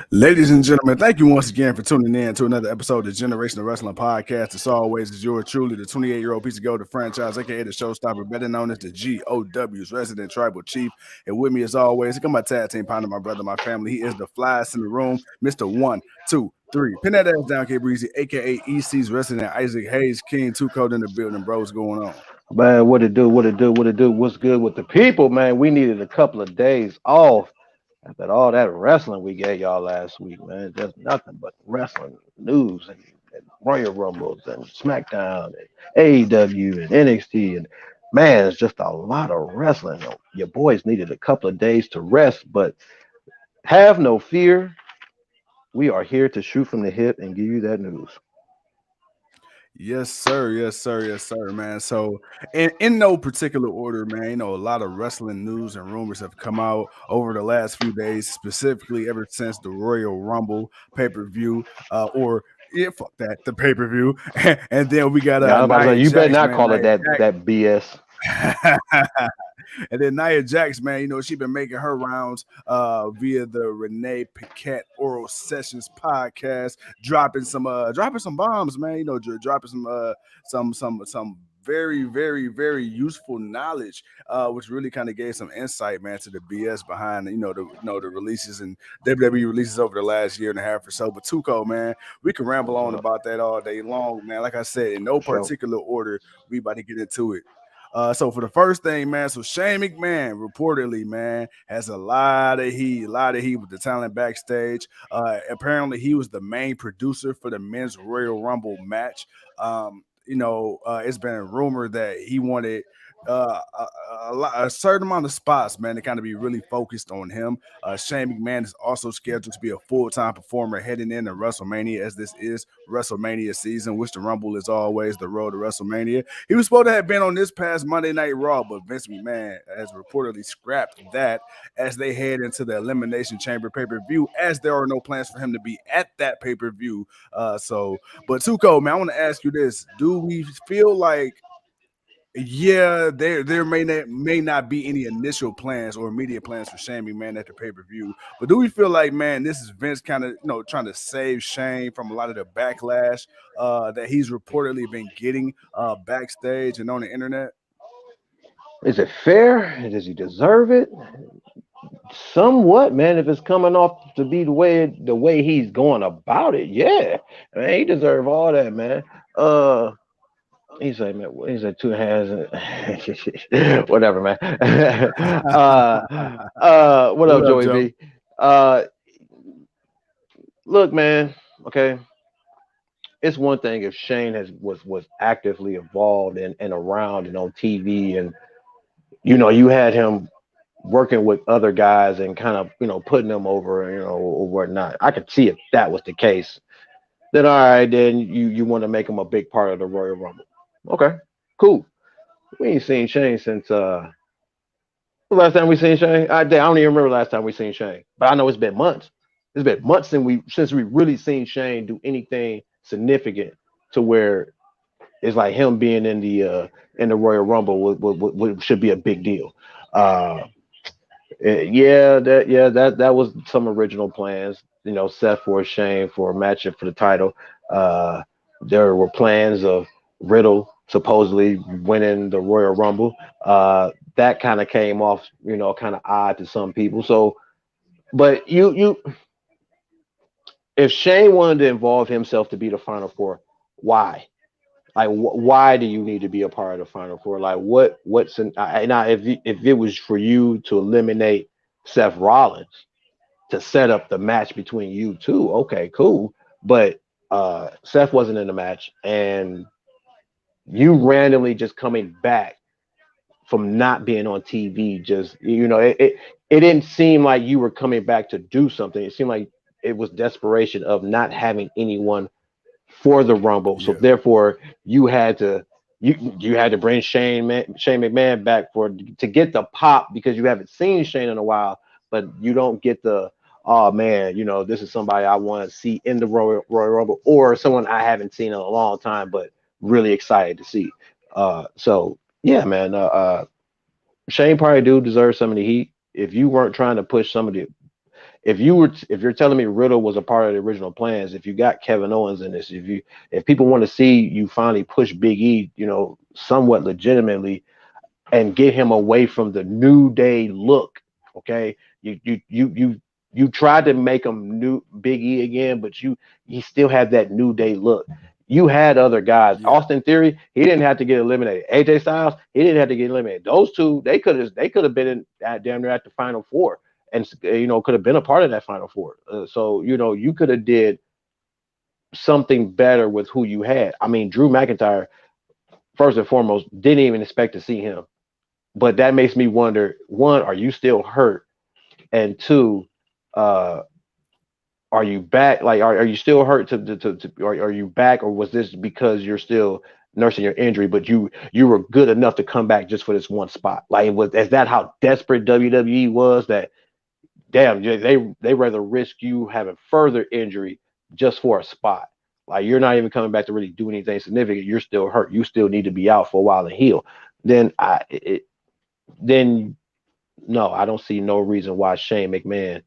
Ladies and gentlemen, thank you once again for tuning in to another episode of Generational Wrestling Podcast. As always, is yours truly, the 28-year-old piece of gold, the franchise, aka the showstopper, better known as the GOW's resident tribal chief. And with me, as always, I got my tag team partner, my brother, my family. He is the flyest in the room, Mr. 1, 2, 3. Pin that ass down, K Breezy, aka EC's resident Isaac Hayes, King 2 Code in the building, bro. What's going on? Man, what it do? What it do? What it do? What's good with the people, man? We needed a couple of days off after all that wrestling we gave y'all last week, man. Just nothing but wrestling news and Royal Rumbles and SmackDown and AEW and NXT and man, it's just a lot of wrestling. Your boys needed a couple of days to rest, but have no fear. We are here to shoot from the hip and give you that news. Yes, sir. Yes, sir. Yes, sir, man. So, in no particular order, man, a lot of wrestling news and rumors have come out over the last few days, specifically ever since the Royal Rumble pay-per-view, or yeah, fuck that, the pay-per-view. And then we got Yeah, I was about to say, Nia you better Jax, not man. call it that BS. And then Nia Jax, man, she been making her rounds via the Renee Paquette Oral Sessions podcast, dropping some bombs, man. Dropping some very, very, very useful knowledge, which really kind of gave some insight, man, to the BS behind the releases and WWE releases over the last year and a half or so. But Tuco, man, we can ramble on about that all day long, man. Like I said, in no particular order, we about to get into it. So for the first thing, man, so Shane McMahon reportedly, man, has a lot of heat with the talent backstage. Apparently, he was the main producer for the men's Royal Rumble match. It's been rumored that he wanted a certain amount of spots, man, to kind of be really focused on him. Shane McMahon is also scheduled to be a full-time performer heading into WrestleMania, as this is WrestleMania season, which the Rumble is always the road to WrestleMania. He was supposed to have been on this past Monday Night Raw, but Vince McMahon has reportedly scrapped that as they head into the Elimination Chamber pay-per-view, as there are no plans for him to be at that pay-per-view. But Tuco, man, I want to ask you this. Do we feel like there may not be any initial plans or immediate plans for Shane McMahon at the pay-per-view, but do we feel like, man, this is Vince kind of trying to save Shane from a lot of the backlash that he's reportedly been getting backstage and on the internet? Is it fair? Does he deserve it? Somewhat, man. If it's coming off to be the way he's going about it, yeah, man, he deserve all that, man. He's like, man, he's like 2 hands, whatever, man. What up, Joey Joe? B? Look, man. Okay, it's one thing if Shane was actively involved and around and on TV, and you had him working with other guys and kind of putting them over, or whatnot. I could see if that was the case. Then all right, then you want to make him a big part of the Royal Rumble. Okay, cool. We ain't seen Shane since the last time we seen Shane. I don't even remember the last time we seen Shane, but I know it's been months. It's been months since we really seen Shane do anything significant to where it's like him being in the Royal Rumble should be a big deal. That was some original plans. Seth for Shane for a matchup for the title. There were plans of Riddle supposedly winning the Royal Rumble. That kind of came off, kind of odd to some people. So, but if Shane wanted to involve himself to be the Final Four, why? Like, why do you need to be a part of the Final Four? Like, what's now if it was for you to eliminate Seth Rollins to set up the match between you two, okay, cool. But Seth wasn't in the match, and you randomly just coming back from not being on TV, just it didn't seem like you were coming back to do something. It seemed like it was desperation of not having anyone for the Rumble. So therefore you had to bring Shane McMahon back to get the pop, because you haven't seen Shane in a while, but you don't get the, oh man, this is somebody I want to see in the Royal Rumble, or someone I haven't seen in a long time but really excited to see. So yeah, man, Shane probably do deserve some of the heat. If you weren't trying to push some of the if you're telling me Riddle was a part of the original plans, if you got Kevin Owens in this, if people want to see you finally push Big E, somewhat legitimately, and get him away from the New Day look. Okay, you tried to make him new Big E again, but he still had that New Day look. You had other guys. Yeah. Austin Theory, he didn't have to get eliminated. AJ Styles, he didn't have to get eliminated. Those two, they could have been damn near at the Final Four, and could have been a part of that Final Four. So you could have did something better with who you had. I mean, Drew McIntyre, first and foremost, didn't even expect to see him. But that makes me wonder: one, are you still hurt? And two, uh, are you back? Like, are you still hurt? Are you back, or was this because you're still nursing your injury, but you were good enough to come back just for this one spot? Like, is that how desperate WWE was? That damn, they rather risk you having further injury just for a spot. Like, you're not even coming back to really do anything significant. You're still hurt. You still need to be out for a while and heal. Then then no, I don't see no reason why Shane McMahon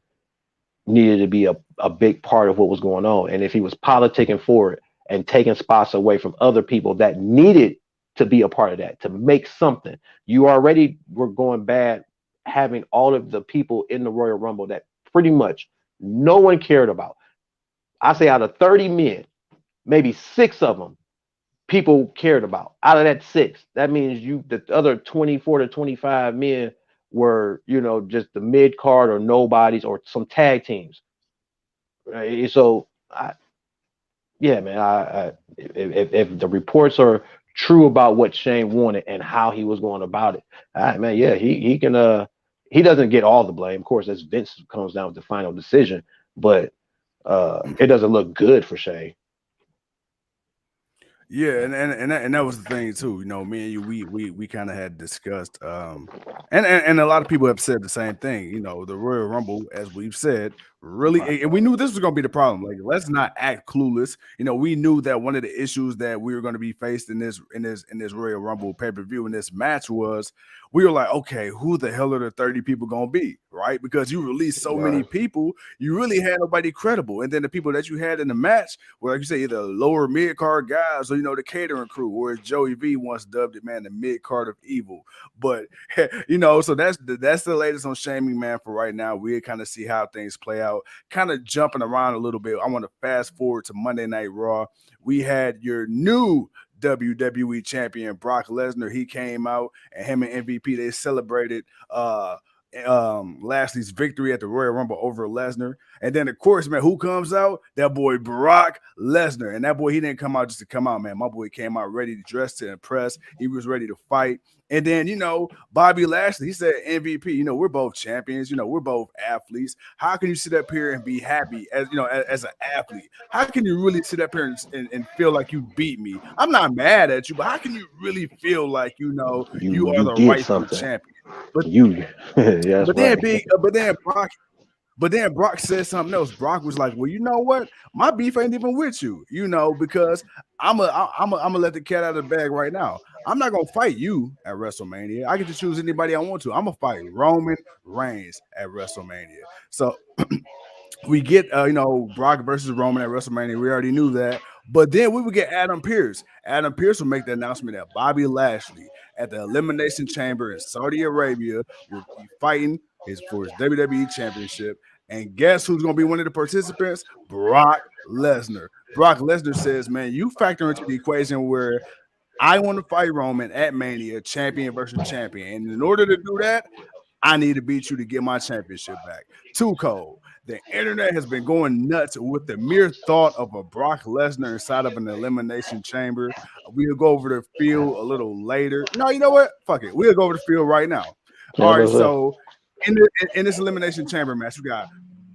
needed to be a big part of what was going on. And if he was politicking for it and taking spots away from other people that needed to be a part of that, to make something, you already were going bad having all of the people in the Royal Rumble that pretty much no one cared about. I say out of 30 men, maybe 6 of them people cared about. Out of that 6, that means the other 24 to 25 men were, just the mid card or nobodies or some tag teams. Right? So, yeah, man, if the reports are true about what Shane wanted and how he was going about it, man, yeah, he can. He doesn't get all the blame. Of course, as Vince comes down with the final decision, but it doesn't look good for Shane. Yeah, and that was the thing too. Me and you, we kind of had discussed, and a lot of people have said the same thing. The Royal Rumble, as we've said, really, and we knew this was going to be the problem. Like, let's not act clueless. We knew that one of the issues that we were going to be faced in this Royal Rumble pay-per-view in this match was, we were like, okay, who the hell are the 30 people going to be, right? Because you released so many people, you really had nobody credible, and then the people that you had in the match were, like you say, either lower mid card guys or the catering crew, or as Joey V once dubbed it, man, the mid card of evil. But so that's the latest on Shane McMahon for right now. We'll kind of see how things play out. Kind of jumping around a little bit. I want to fast forward to Monday Night Raw. We had your new WWE champion Brock Lesnar. He came out, and him and MVP, they celebrated Lashley's victory at the Royal Rumble over Lesnar. And then, of course, man, who comes out? That boy Brock Lesnar. And that boy, he didn't come out just to come out, man. My boy came out ready to dress, to impress. He was ready to fight. And then, Bobby Lashley, he said, MVP, we're both champions. We're both athletes. How can you sit up here and be happy as an athlete? How can you really sit up here and feel like you beat me? I'm not mad at you, but how can you really feel like, you are the did rightful something. champion? But yeah, but then Brock said something else. Brock was like, "Well, you know what? My beef ain't even with you, because I'm gonna let the cat out of the bag right now. I'm not gonna fight you at WrestleMania. I get to choose anybody I want to. I'm gonna fight Roman Reigns at WrestleMania." So we get Brock versus Roman at WrestleMania. We already knew that. But then we would get Adam Pearce. Adam Pearce will make the announcement that Bobby Lashley at the Elimination Chamber in Saudi Arabia will be fighting for his WWE Championship. And guess who's going to be one of the participants? Brock Lesnar. Brock Lesnar says, man, you factor into the equation where I want to fight Roman at Mania, champion versus champion. And in order to do that, I need to beat you to get my championship back. Too cold. The internet has been going nuts with the mere thought of a Brock Lesnar inside of an elimination chamber. We'll go over the field a little later. No, you know what? Fuck it. We'll go over the field right now. All right, so in this elimination chamber match, we got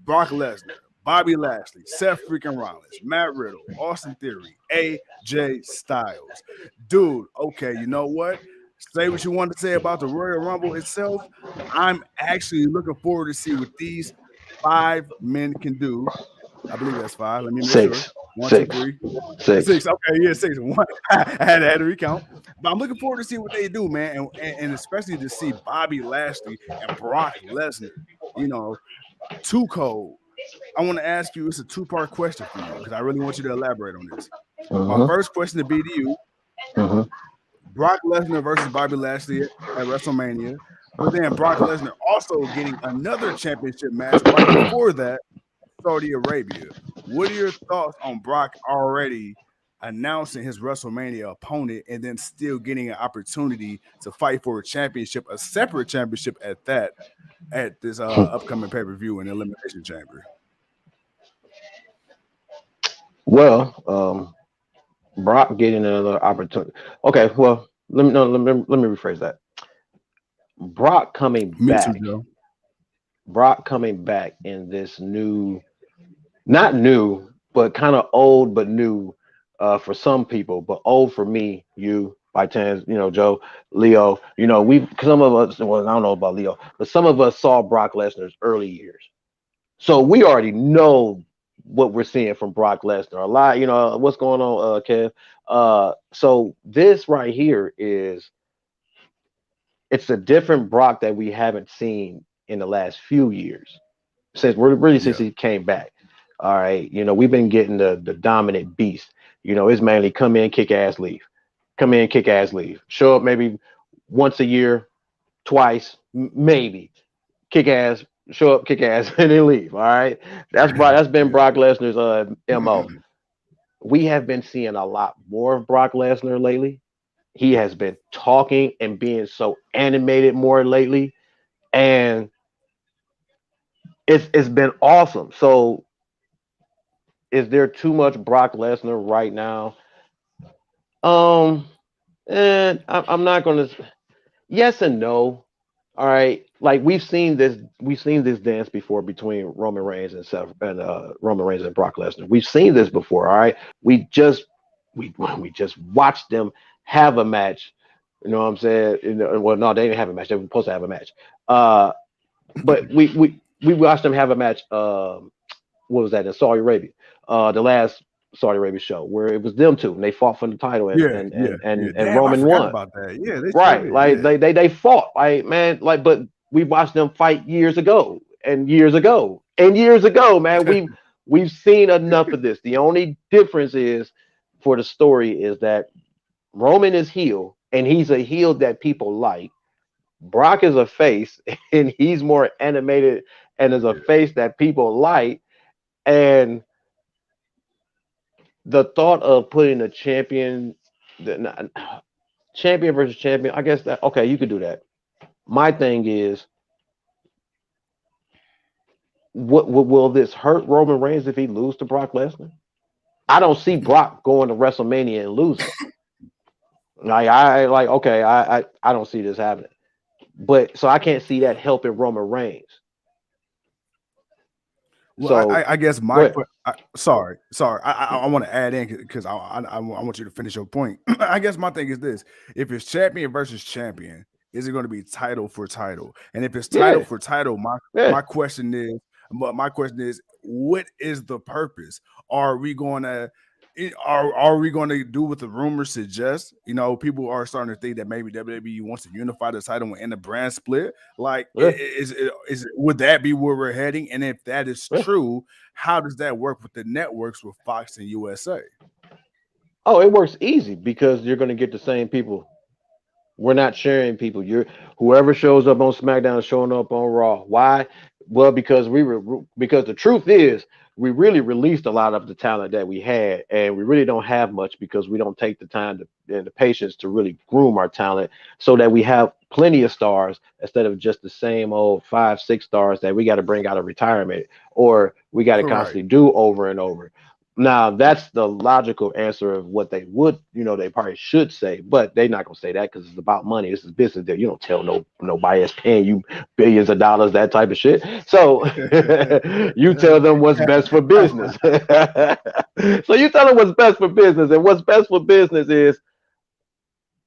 Brock Lesnar, Bobby Lashley, Seth freaking Rollins, Matt Riddle, Austin Theory, AJ Styles. Dude, okay, you know what? Say what you want to say about the Royal Rumble itself. I'm actually looking forward to see what these 5 men can do. I believe that's 5. Let me make sure. 1, 2, 3, 6. Okay, yeah, 6. I had to recount. But I'm looking forward to see what they do, man, and especially to see Bobby Lashley and Brock Lesnar. Too cold. I want to ask you. It's a two-part question for you because I really want you to elaborate on this. My Uh-huh. first question to be to you: Uh-huh. Brock Lesnar versus Bobby Lashley at WrestleMania, but then Brock Lesnar also getting another championship match right before that, Saudi Arabia. What are your thoughts on Brock already announcing his WrestleMania opponent and then still getting an opportunity to fight for a championship, a separate championship at that, at this upcoming pay-per-view in Elimination Chamber? Well, Brock getting another opportunity. Okay, well, let me rephrase that. Brock coming Me too, back. Joe. Brock coming back in this new, not new, but kind of old but new for some people, but old for me, you, by chance, Joe, Leo, we some of us, well, I don't know about Leo, but some of us saw Brock Lesnar's early years. So we already know what we're seeing from Brock Lesnar. A lot, what's going on, Kev. So this right here it's a different Brock that we haven't seen in the last few years since Yeah. he came back. All right, we've been getting the dominant beast. It's mainly come in, kick ass, leave. Come in, kick ass, leave. Show up maybe once a year, twice, maybe. Kick ass, show up, kick ass, and then leave. All right, that's been Yeah. Brock Lesnar's mo. We have been seeing a lot more of Brock Lesnar lately. He has been talking and being so animated more lately, and it's been awesome. So is there too much Brock Lesnar right now? Um, and I'm not gonna. Yes and no. All right, like we've seen this dance before between Roman Reigns and Roman Reigns and Brock Lesnar. We've seen this before. All right, we just we just watched them have a match. You know what I'm saying? Well, no, they didn't have a match. They were supposed to have a match. But we watched them have a match. What was that in Saudi Arabia? The last Saudi Arabia show where it was them two and they fought for the title and Yeah, and yeah, and yeah. and, and Damn, I Roman forgot won. about that. Yeah, they sure Right. did. Like Yeah. they fought. Like, man, like, but we watched them fight years ago and years ago and years ago, man. We've seen enough of this. The only difference is for the story is that Roman is heel and he's a heel that people like. Brock is a face and he's more animated and is a Yeah. face that people like. And the thought of putting a champion versus champion, I guess that okay, you could do that. My thing is, what will this hurt Roman Reigns if he lose to Brock Lesnar? I don't see Brock going to WrestleMania and losing. I don't see this happening. But so I can't see that helping Roman Reigns. Well, So I guess go my ahead. sorry. I want to add in because I want you to finish your point. I guess my thing is this: if it's champion versus champion, is it going to be title for title? And if it's title Yeah, for title, yeah. my question is, what is the purpose? Are we going to are we going to do what the rumors suggest? People are starting to think that maybe WWE wants to unify the title and the brand split. Like, Yeah, would that be where we're heading? And if that is yeah. true, how does that work with the networks with Fox and USA? Oh, it works easy because you're going to get the same people. We're not sharing people. You're whoever shows up on SmackDown is showing up on Raw. Why? Well, because the truth is we really released a lot of the talent that we had, and we really don't have much because we don't take the time and the patience to really groom our talent so that we have plenty of stars instead of just the same old 5, 6 stars that we got to bring out of retirement or we got to Right. constantly do over and over. Now that's the logical answer of what they would, they probably should say, but they're not gonna say that because it's about money. This is business. That you don't tell nobody that's paying you billions of dollars that type of shit. So you tell them what's best for business. So you tell them what's best for business, and what's best for business is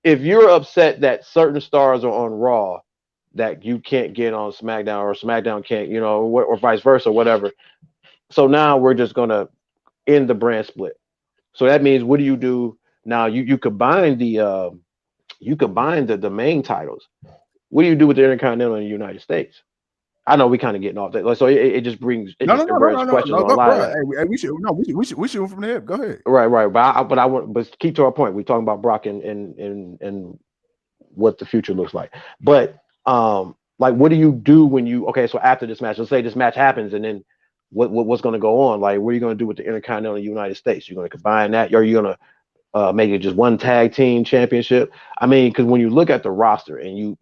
if you're upset that certain stars are on Raw that you can't get on SmackDown or SmackDown can't, or vice versa, whatever. So now we're just gonna end the brand split. So that means what do you do now? You combine the main titles. What do you do with the Intercontinental in the United States? I know we kind of getting off that. So it just brings it No, just raises questions on a go, lot of bro. that. Hey, we should from the hip. Go ahead. Right. But I want, but keep to our point. We're talking about Brock and what the future looks like. But like, what do you do when you okay? So after this match, let's say this match happens, and then what's going to go on? Like, what are you going to do with the Intercontinental United States? You're going to combine that, or are you going to make it just one tag team championship? I mean, because when you look at the roster and you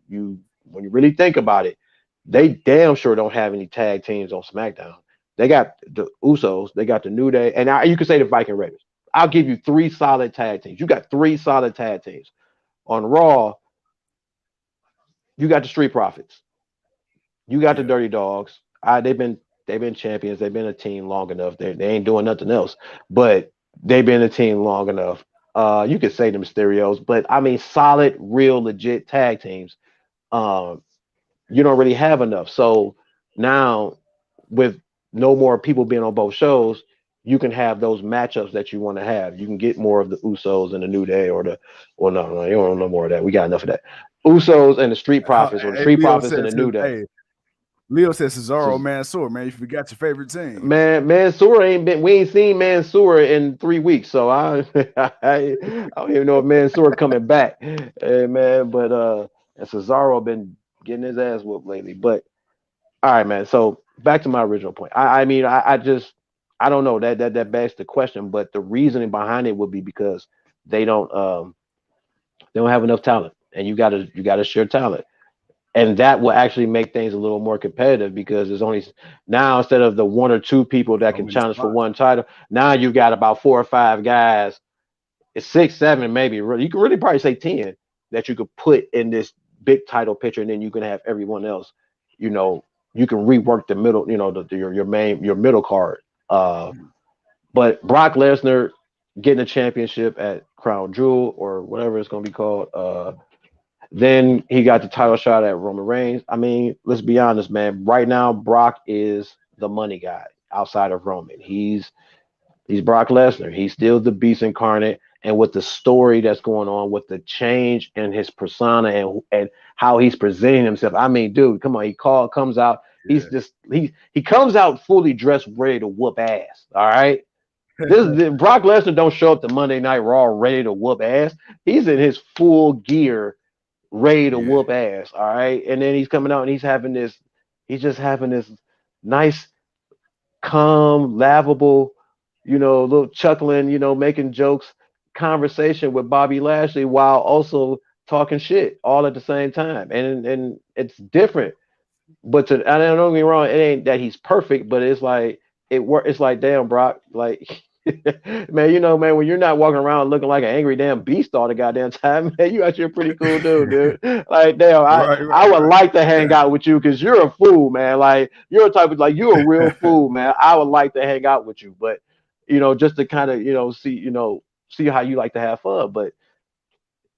when you really think about it, they damn sure don't have any tag teams on SmackDown. They got the Usos, they got the New Day, and you can say the Viking Raiders. I'll give you three solid tag teams. You got three solid tag teams. On Raw, you got the Street Profits. You got the Yeah. Dirty Dogs. They've been champions. They've been a team long enough. They ain't doing nothing else, but they've been a team long enough. You could say the Mysterios, but I mean solid, real, legit tag teams. Um, you don't really have enough. So now with no more people being on both shows, you can have those matchups that you want to have. You can get more of the Usos and the New Day or the no, you don't want no more of that. We got enough of that. Usos and the Street Profits or the Hey, Street Profits and the New Day. Hey, Leo says Cesaro, So, Mansoor, man. You forgot your favorite team. Mansoor ain't been. We ain't seen Mansoor in 3 weeks, so I don't even know if Mansoor coming back. Hey, man, but and Cesaro been getting his ass whooped lately. But all right, man. So back to my original point. I mean, I just I don't know that begs the question, but the reasoning behind it would be because they don't have enough talent, and you gotta share talent, and that will actually make things a little more competitive because there's only now instead of the one or two people that So can many challenge for spots. one title, now you got about 4 or 5 guys. It's 6, 7, maybe. You can really probably say 10 that you could put in this big title picture, and then you can have everyone else. You know, you can rework the middle. You know, your middle card. Uh, but Brock Lesnar getting a championship at Crown Jewel or whatever it's going to be called. Then he got the title shot at Roman Reigns. I mean, let's be honest, man. Right now, Brock is the money guy outside of Roman. He's Brock Lesnar. He's still the beast incarnate. And with the story that's going on, with the change in his persona and how he's presenting himself, I mean, dude, come on, comes out. Yeah. He comes out fully dressed, ready to whoop ass. All right. Brock Lesnar don't show up to Monday Night Raw ready to whoop ass. He's in his full gear, ready to Yeah. whoop ass. All right. And then he's coming out and he's just having this nice, calm, laughable, little chuckling, making jokes, conversation with Bobby Lashley while also talking shit all at the same time. And it's different. But I don't get me wrong, it ain't that he's perfect, but it's like it's like, damn, Brock, like man, man, when you're not walking around looking like an angry damn beast all the goddamn time, man, you actually a pretty cool dude. Like, damn, I would Right. like to hang Yeah. out with you because you're a fool, man. Like, you're a type of like you're a real fool, man. I would like to hang out with you, but just to kind of see how you like to have fun, but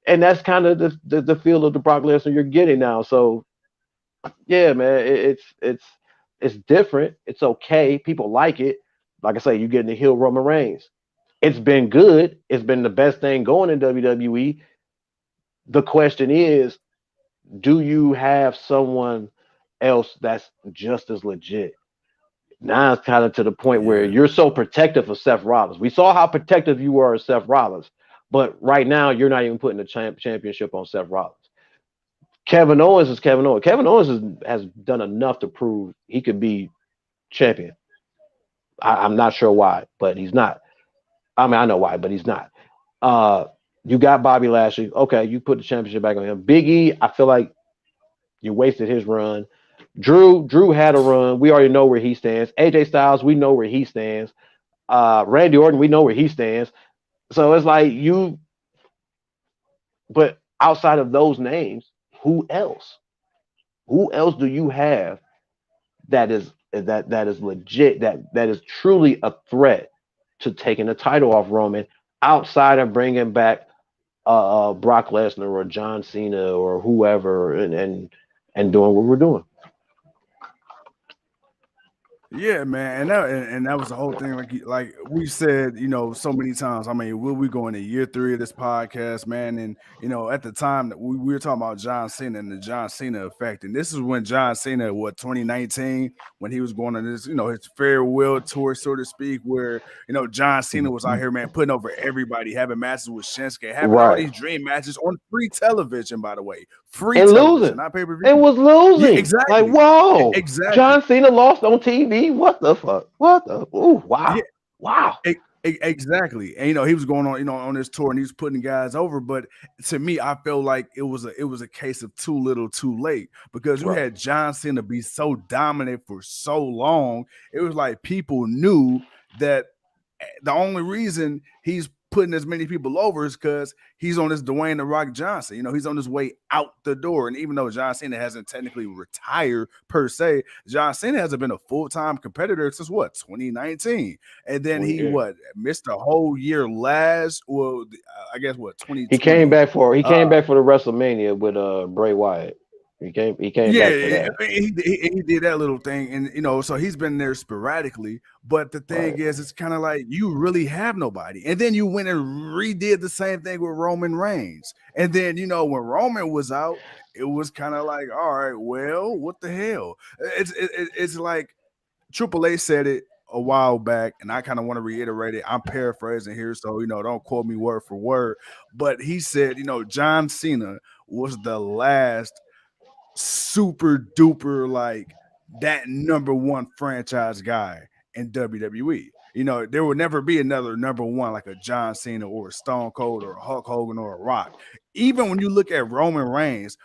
and that's kind of the feel of the Brock Lesnar you're getting now. So yeah, man, it's different. It's okay. People like it. Like I say, you getting the heel Roman Reigns. It's been good. It's been the best thing going in WWE. The question is, do you have someone else that's just as legit? Now it's kind of to the point where Yeah. you're so protective of Seth Rollins. We saw how protective you were of Seth Rollins, but right now you're not even putting the championship on Seth Rollins. Kevin Owens is Kevin Owens. Kevin Owens has done enough to prove he could be champion. I'm not sure why, but he's not. I mean, I know why, but he's not. Uh, you got Bobby Lashley. Okay, you put the championship back on him. Big E, I feel like you wasted his run. Drew had a run. We already know where he stands. AJ Styles, we know where he stands. Randy Orton, we know where he stands. So it's like but outside of those names, who else? Who else do you have that is legit, that is truly a threat to taking the title off Roman outside of bringing back Brock Lesnar or John Cena or whoever and doing what we're doing? Yeah, man, and that was the whole thing. Like we said, so many times. I mean, will we go into year 3 of this podcast, man? And at the time that we were talking about John Cena and the John Cena effect, and this is when John Cena, 2019, when he was going on this, his farewell tour, so to speak, where John Cena was out here, man, putting over everybody, having matches with Shinsuke, having all Right. these dream matches on free television, by the way, free And television, losing. not pay per And view. was Yeah, losing. Like, exactly, whoa. exactly. John Cena lost on TV. What the fuck? What the? Ooh, wow. Yeah. Wow. Exactly, and he was going on, on this tour, and he was putting guys over. But to me, I felt like it was a case of too little, too late, because you Right. had John Cena be so dominant for so long. It was like people knew that the only reason he's putting as many people over is because he's on this Dwayne the Rock Johnson. He's on his way out the door. And even though John Cena hasn't technically retired per se, John Cena hasn't been a full-time competitor since 2019. And then he Yeah. missed a whole year last, well, I guess He came 2020. back for Uh the WrestleMania with Bray Wyatt. He came back for Yeah, that. he did that little thing, and so he's been there sporadically. But the thing Right. is, it's kind of like you really have nobody, and then you went and redid the same thing with Roman Reigns, and then when Roman was out, it was kind of like, all right, well, what the hell? It's like Triple H said it a while back, and I kind of want to reiterate it. I'm paraphrasing here, so don't quote me word for word, but he said, John Cena was the last super duper like that number one franchise guy in WWE. There will never be another number one like a John Cena or a Stone Cold or a Hulk Hogan or a Rock. Even when you look at Roman Reigns,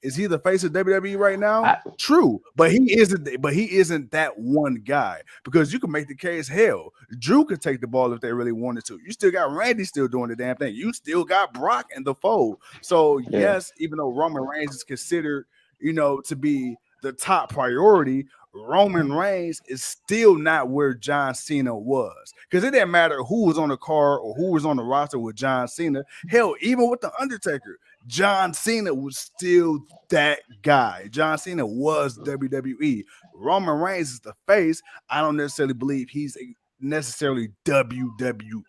is he the face of WWE right now? I, True, but he isn't. But he isn't that one guy, because you can make the case. Hell, Drew could take the ball if they really wanted to. You still got Randy still doing the damn thing. You still got Brock in the fold. So yeah. yes, even though Roman Reigns is considered, to be the top priority, Roman Reigns is still not where John Cena was. Because it didn't matter who was on the card or who was on the roster with John Cena. Hell, even with The Undertaker, John Cena was still that guy. John Cena was WWE. Roman Reigns is the face. I don't necessarily believe he's necessarily WWE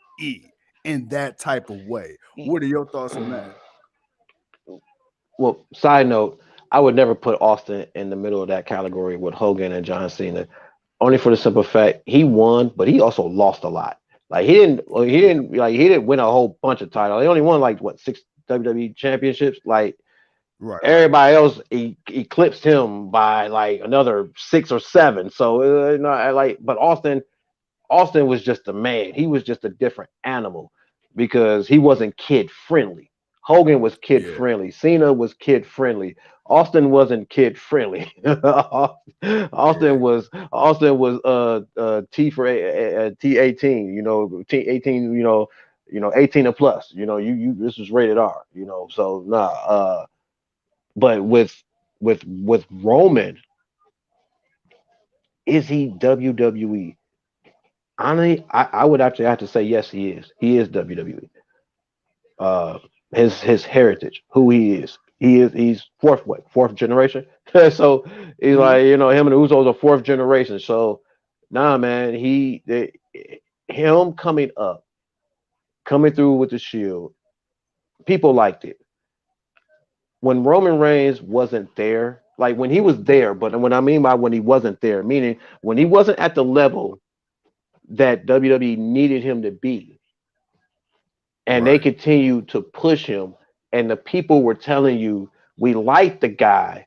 in that type of way. What are your thoughts on that? Well, side note, I would never put Austin in the middle of that category with Hogan and John Cena. Only for the simple fact he won, but he also lost a lot. Like he didn't win a whole bunch of titles. He only won like what, 6 WWE championships. Like Right, right. everybody else eclipsed him by like another 6 or 7. So but Austin was just a man. He was just a different animal because he wasn't kid friendly. Hogan was kid Yeah. friendly. Cena was kid friendly. Austin wasn't kid friendly. Yeah. Austin was T for T18. T18. 18 and plus. You this was rated R. So nah. But with Roman, is he WWE? Honestly, I would actually have to say yes, he is. He is WWE. Uh, his heritage, who he is. He's fourth generation. So he's Mhm. like him and the Usos are fourth generation. So nah, man, him coming through with the Shield, people liked it. When Roman Reigns wasn't there, like when he was there, but what I mean by when he wasn't there, meaning when he wasn't at the level that WWE needed him to be, and they Right. continued to push him, and the people were telling you we like the guy,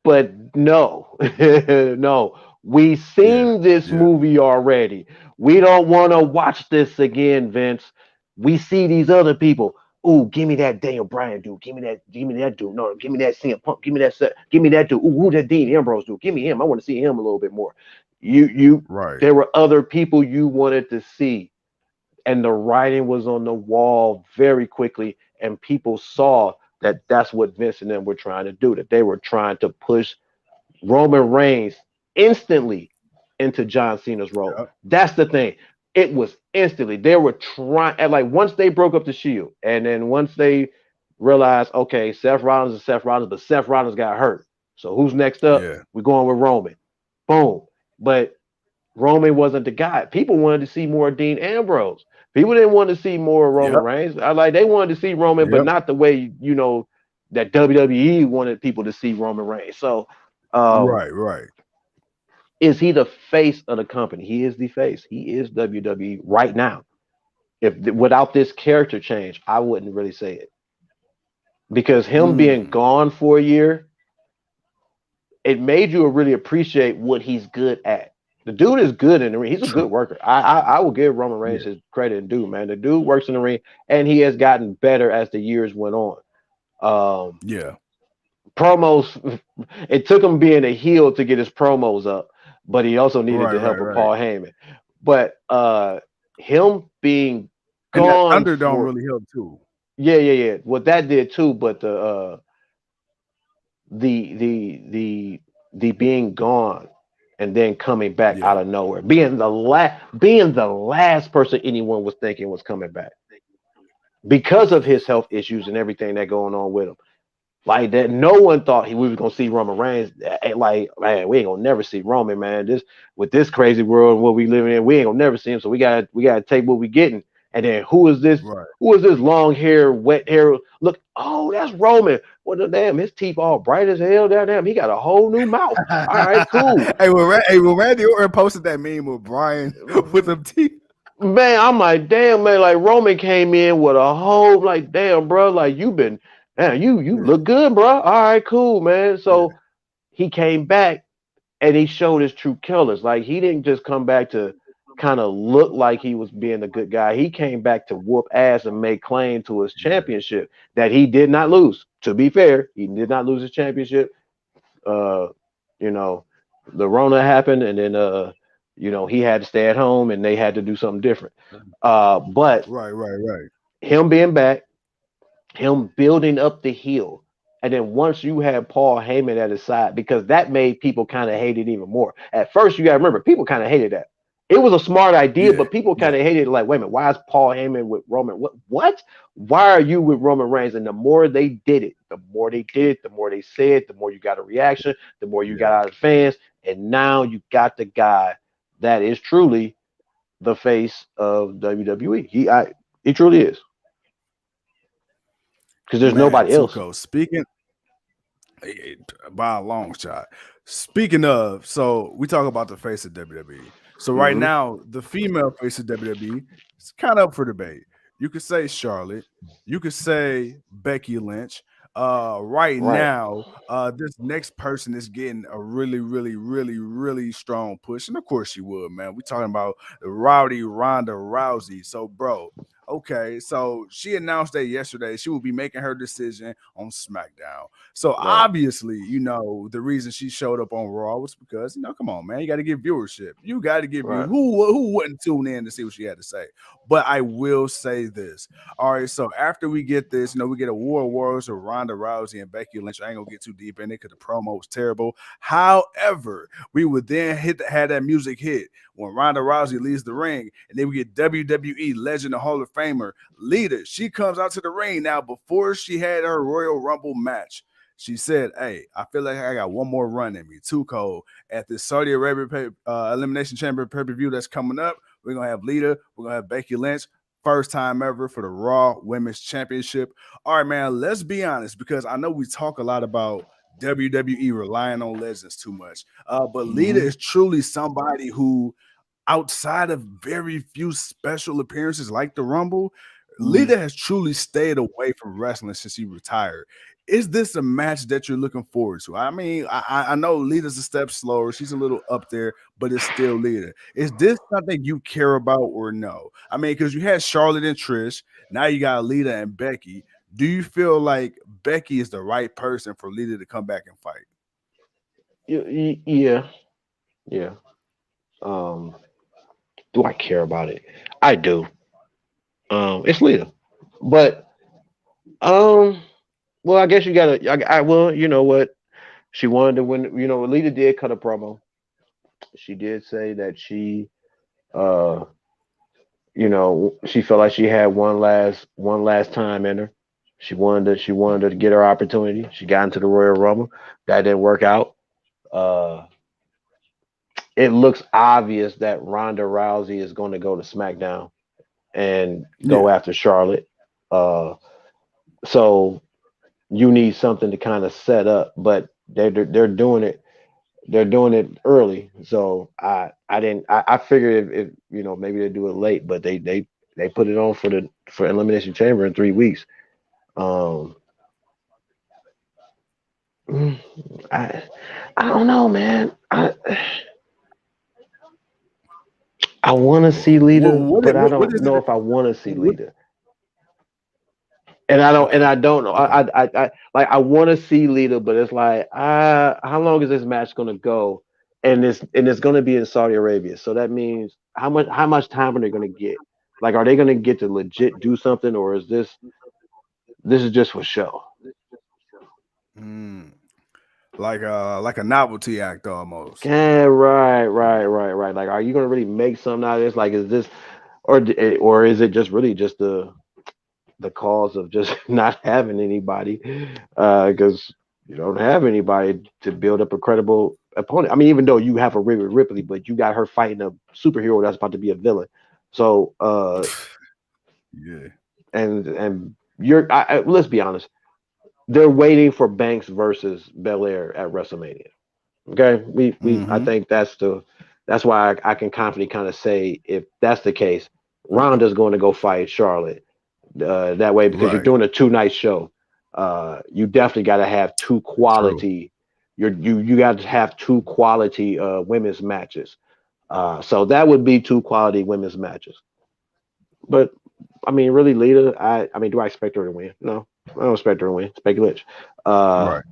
but no, no, we Yeah. seen this Yeah. movie already. We don't want to watch this again, Vince. We see these other people. Ooh, give me that Daniel Bryan dude. Give me that dude. No, give me that CM Punk. Give me that dude. Ooh, who that Dean Ambrose dude? Give me him. I want to see him a little bit more. Right. There were other people you wanted to see, and the writing was on the wall very quickly, and people saw that that's what Vince and them were trying to do, that they were trying to push Roman Reigns instantly into John Cena's role. Yep. That's the thing. It was instantly. They were trying, and like once they broke up the Shield, and then once they realized, okay, Seth Rollins is Seth Rollins, but Seth Rollins got hurt. So who's next up? Yeah. We're going with Roman. Boom. but Roman wasn't the guy. People wanted to see more Dean Ambrose. People didn't want to see more Roman Yep. Reigns. They wanted to see Roman, but Yep. not the way that WWE wanted people to see Roman Reigns. So, um, Right. Right. is he the face of the company? He is the face. He is WWE right now. If without this character change, I wouldn't really say it because him being Mm. gone for a year, it made you really appreciate what he's good at. The dude is good in the ring. He's a good worker. I will give Roman Reigns Yeah. his credit and due, man. The dude works in the ring, and he has gotten better as the years went on. Um, Yeah. Promos, it took him being a heel to get his promos up, but he also needed Right. the Right. help of Right. Paul Heyman. But him being And that gone Thunderdome for really helped too. yeah. What that did too, but the being gone and then coming back Yeah. out of nowhere, being the last person anyone was thinking was coming back because of his health issues and everything that going on with him. Like that, no one thought we was gonna see Roman Reigns. Like, man, we ain't gonna never see Roman, man. This with this crazy world and what we living in, we ain't gonna never see him. So we gotta take what we getting. And then who is this? Right. Who is this long hair, wet hair? Look, oh, that's Roman. What the damn? His teeth all bright as hell. Damn, he got a whole new mouth. All right, cool. When Randy Orton posted that meme with Brian with them teeth. Man, I'm like, damn, man. Like Roman came in with a whole like, damn, bro. Like man, you Yeah. look good, bro. All right, cool, man. Yeah. So he came back and he showed his true colors. Like he didn't just come back to kind of look like he was being a good guy. He came back to whoop ass and make claim to his Yeah. championship that he did not lose. To be fair, he did not lose his championship. Uh, you know, the Rona happened, and then he had to stay at home, and they had to do something different. But Right. Right. Right. him being back, him building up the heel. And then once you had Paul Heyman at his side, because that made people kind of hate it even more. At first, you got to remember, people kind of hated that. It was a smart idea, Yeah. but people Yeah. kind of hated it. Like, wait a minute, why is Paul Heyman with Roman? What? Why are you with Roman Reigns? And the more they did it, the more they said, the more you got a reaction, the more you got Yeah. out of fans. And now you got the guy that is truly the face of WWE. He truly is. Because there's Man, nobody else. Tuco. Speaking by a long shot. Speaking of, so we talk about the face of WWE. So right Mm-hmm. now, the female face of WWE is kind of up for debate. You could say Charlotte. You could say Becky Lynch. Right Right. now, this next person is getting a really, really, really, really strong push, and of course she would, man. We're talking about the Rowdy Ronda Rousey. So, bro, okay, so she announced that yesterday she will be making her decision on SmackDown. So Right. obviously, the reason she showed up on Raw was because, come on, man, you got to get viewership. You got to get views. Right. Who wouldn't tune in to see what she had to say? But I will say this. All right, so after we get this, we get a War of Wars with Ronda Rousey and Becky Lynch. I ain't gonna get too deep in it because the promo was terrible. However, we would then had that music hit when Ronda Rousey leaves the ring, and then we get WWE Legend and Hall of Famer Lita. She comes out to the ring now before she had her Royal Rumble match. She said, "Hey, I feel like I got one more run in me. Too cold at this Saudi Arabia Elimination Chamber pay-per-view that's coming up. We're gonna have Lita. We're gonna have Becky Lynch. First time ever for the Raw Women's Championship. All right, man. Let's be honest, because I know we talk a lot about WWE relying on legends too much. But Lita Mm-hmm. is truly somebody who, outside of very few special appearances like the Rumble, Mm-hmm. Lita has truly stayed away from wrestling since she retired. Is this a match that you're looking forward to? I mean, I know Lita's a step slower. She's a little up there, but it's still Lita. Is this something you care about or no? I mean, because you had Charlotte and Trish. Now you got Lita and Becky. Do you feel like Becky is the right person for Lita to come back and fight? Yeah. Yeah. Um, do I care about it? I do. It's Lita, but um, well, I guess you gotta. Well, you know what? She wanted to win. Lita did cut a promo. She did say that uh, she felt like she had one last time in her. She wanted to get her opportunity. She got into the Royal Rumble. That didn't work out. Uh, it looks obvious that Ronda Rousey is going to go to SmackDown and go Yeah, after Charlotte. Uh, so you need something to kind of set up, but they're doing it. They're doing it early, so I figured if maybe they do it late, but they put it on for Elimination Chamber in 3 weeks. Um, I I don't know, man. I want to see Lita, but I what don't is know it? if I want to see What? Lita. And Okay, I don't know. okay. I want to see Lita, but it's like, how long is this match gonna go? And it's gonna be in Saudi Arabia, so that means how much time are they gonna get? Like, are they gonna get to legit do something, or is this is just for show? Mm, like a novelty act almost. Yeah, right. Like, are you gonna really make something out of this? Like, is this, or is it just really just the cause of just not having anybody, because you don't have anybody to build up a credible opponent. I mean, even though you have a Rhea Ripley, but you got her fighting a superhero that's about to be a villain. So, Yeah. and let's be honest, they're waiting for Banks versus Belair at WrestleMania. Okay, I Mm-hmm. think that's why I can confidently kind of say, if that's the case, Ronda's going to go fight Charlotte, that way, because you're Right. doing a 2 night show. You definitely got to have two True. quality. You got to have two quality women's matches. So that would be two quality women's matches. But I mean, really, Lita. I mean, do I expect her to win? No, I don't expect her to win. Speculation. Uh, Right.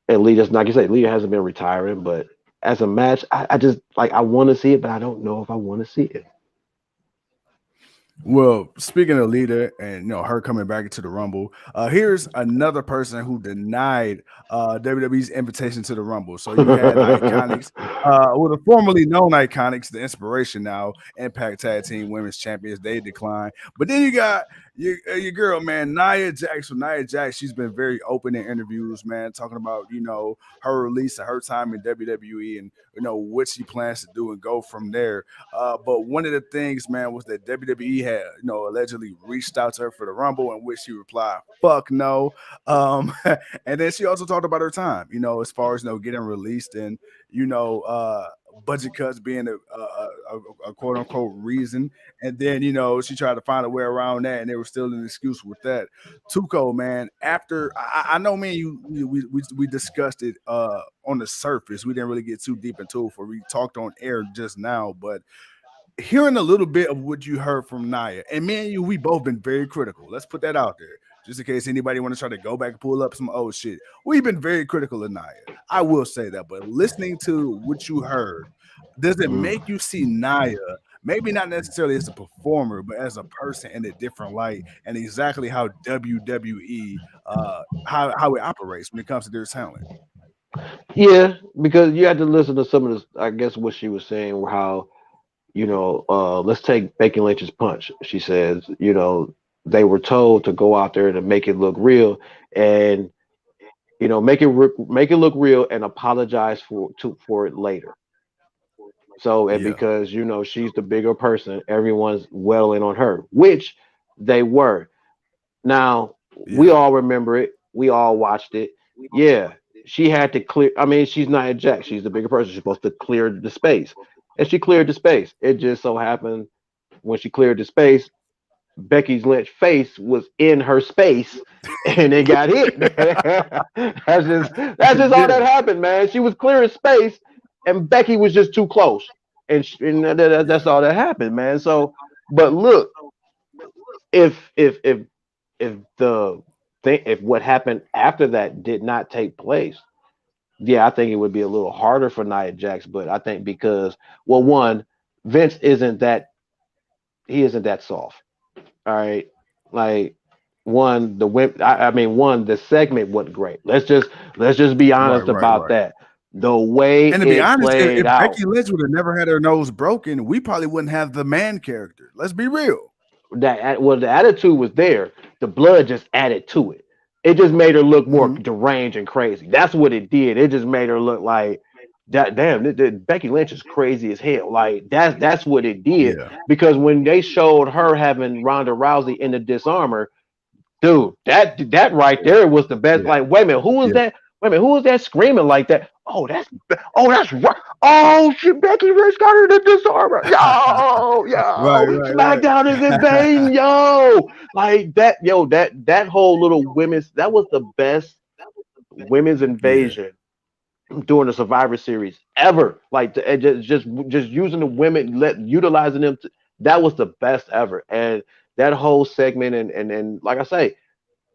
and Lita's, like you said, Lita hasn't been retiring, but as a match, I just like, I want to see it, but I don't know if I want to see it. Well, speaking of Lita and her coming back into the Rumble, here's another person who denied WWE's invitation to the Rumble. So you had Iconics, well, the formerly known Iconics, the Inspiration now Impact Tag Team Women's Champions. They declined, but then you got your girl, man, Nia Jax. So Nia Jax, she's been very open in interviews, man, talking about her release and her time in WWE and what she plans to do and go from there. But one of the things, man, was that WWE had, allegedly reached out to her for the Rumble, in which she replied, "Fuck no." And then she also talked about her time, as far as getting released and you know, uh, budget cuts being a quote unquote reason. And then she tried to find a way around that, and there was still an excuse with that. Tuco, man, after I know, me and you, we discussed it on the surface. We didn't really get too deep into it, for we talked on air just now, but hearing a little bit of what you heard from Nia, and me and you, we both been very critical. Let's put that out there, just in case anybody want to try to go back and pull up some old shit. We've been very critical of Nia. I will say that, but listening to what you heard, does it Mm. make you see Nia, maybe not necessarily as a performer, but as a person in a different light, and exactly how WWE, how it operates when it comes to their talent? Yeah, because you had to listen to some of this. I guess what she was saying, how, let's take Becky Lynch's punch. She says, they were told to go out there to make it look real, and make it look real and apologize for it later. So, and Yeah, because she's the bigger person, everyone's welling on her, which they were. Now, we yeah, all remember it. We all watched it. Yeah, she had to clear. I mean, she's not a Jack. She's the bigger person. She's supposed to clear the space, and she cleared the space. It just so happened, when she cleared the space, Becky's Lynch face was in her space, and it got hit. That's just all yeah, that happened, man. She was clearing space, and Becky was just too close, and that's yeah. all that happened, man. So, but look, if if the thing, if what happened after that did not take place, yeah, I think it would be a little harder for Nia Jax. But I think because, well, one, Vince isn't that, he isn't that soft. All right, like, one, the women. I mean, one, the segment wasn't great. Let's just be Right, honest right, about right. that. The way And to be it honest, if played out, Becky Lynch would have never had her nose broken, we probably wouldn't have the man character. Let's be real. the attitude was there. The blood just added to it. It just made her look more Hmm. deranged and crazy. That's what it did. It just made her look like, that damn, Becky Lynch is crazy as hell. Like that's what it did. Yeah, Because when they showed her having Ronda Rousey in the disarmor, dude, that right there was the best. yeah, Like, wait a minute, who was yeah. that? Wait a minute, who was that screaming like that? Oh, that's right. Oh shit, Becky Lynch got her in the disarmor. Right, Yo, right, right. SmackDown is invading, yo. Like that, yo, that whole little women's that was the best women's Yeah, invasion during the Survivor Series ever. Like just using the women, utilizing them. That was the best ever. And that whole segment, and like I say,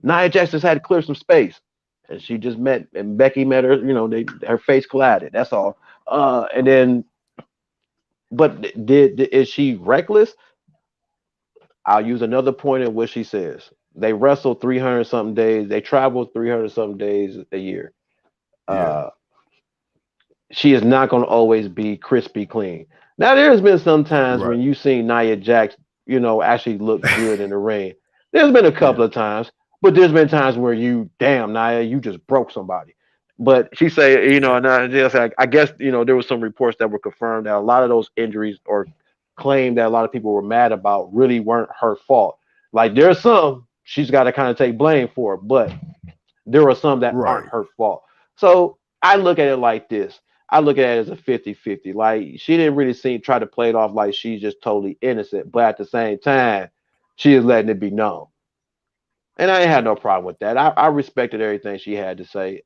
Nia Jax just had to clear some space, and she just met, and Becky met her. You know, her face collided. That's all. And then, but is she reckless? I'll use another point in what she says. They wrestle 300 something days. They travel 300 something days a year. yeah, Uh, she is not going to always be crispy clean. Now, there's been some times right. when you've seen Nia Jax, actually look good in the ring. There's been a Yeah, couple of times, but there's been times where damn, Nia, you just broke somebody. But she say, yeah, and I guess, there was some reports that were confirmed that a lot of those injuries or claimed that a lot of people were mad about really weren't her fault. Like there's some she's got to kind of take blame for, but there are some that aren't right. her fault. So I look at it like this. I look at it as a 50-50. Like she didn't really try to play it off like she's just totally innocent, but at the same time, she is letting it be known. And I ain't had no problem with that. I respected everything she had to say.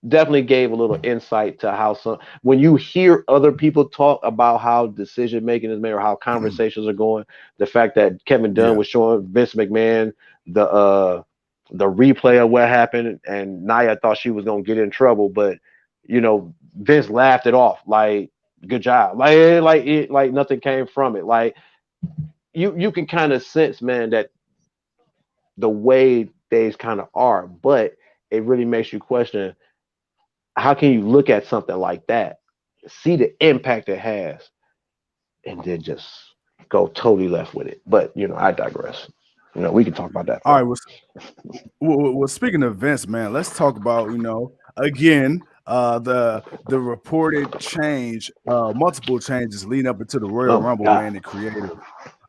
Definitely gave a little insight to how when you hear other people talk about how decision making is made or how conversations are going, the fact that Kevin Dunn Yeah, was showing Vince McMahon the replay of what happened, and Nia thought she was gonna get in trouble, but Vince laughed it off like good job, like nothing came from it. Like you can kind of sense, man, that the way things kind of are, but it really makes you question how can you look at something like that, see the impact it has, and then just go totally left with it. But I digress. We can talk about that all right. further. Well, speaking of Vince, man, let's talk about again the reported change, multiple changes leading up into the Royal Oh my Rumble, god, man, and creative.